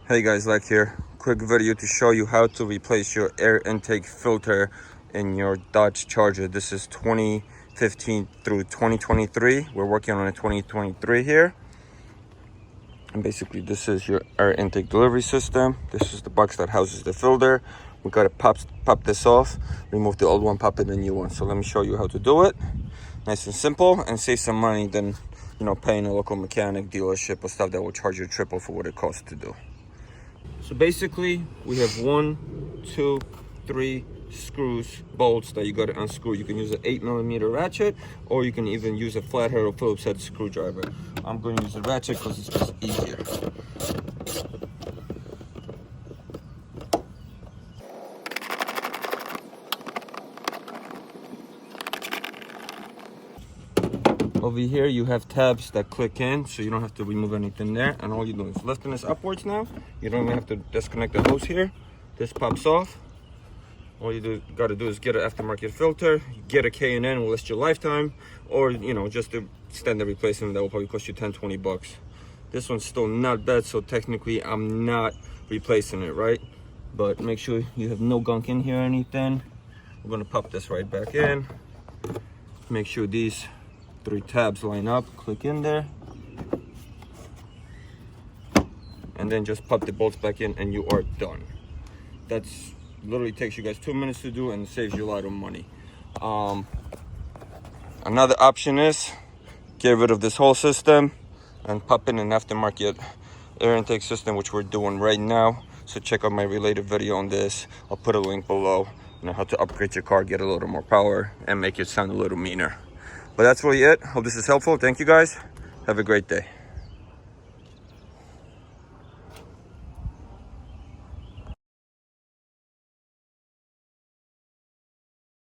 Hey guys, LechK here. Quick video to show you how to replace your air intake filter in your Dodge Charger. This is 2015 through 2023. We're working on a 2023 here. And basically this is your air intake delivery system. This is the box that houses the filter. We gotta pop this off, remove the old one, pop in the new one. So let me show you how to do it. Nice and simple, and save some money than paying a local mechanic, dealership, or stuff that will charge you triple for what it costs to do. So basically, we have 1, 2, 3 screws, bolts that you got to unscrew. You can use an 8mm ratchet, or you can even use a flathead or Phillips head screwdriver. I'm going to use a ratchet because it's just easier. Over here, you have tabs that click in, so you don't have to remove anything there. And all you do is lifting this upwards now. You don't even have to disconnect the hose here. This pops off. All you got to do is get an aftermarket filter, get a K&N, will last your lifetime, or just a standard replacement that will probably cost you 10-20 bucks. This one's still not bad, so technically I'm not replacing it, right? But make sure you have no gunk in here or anything. We're gonna pop this right back in. Make sure these 3 tabs line up, click in there, and then just pop the bolts back in and you are done. That's literally takes you guys 2 minutes to do and saves you a lot of money. Another option is get rid of this whole system and pop in an aftermarket air intake system, which we're doing right now. So check out my related video on this. I'll put a link below. How to upgrade your car, get a little more power, and make it sound a little meaner. But that's really it. Hope this is helpful. Thank you guys. Have a great day.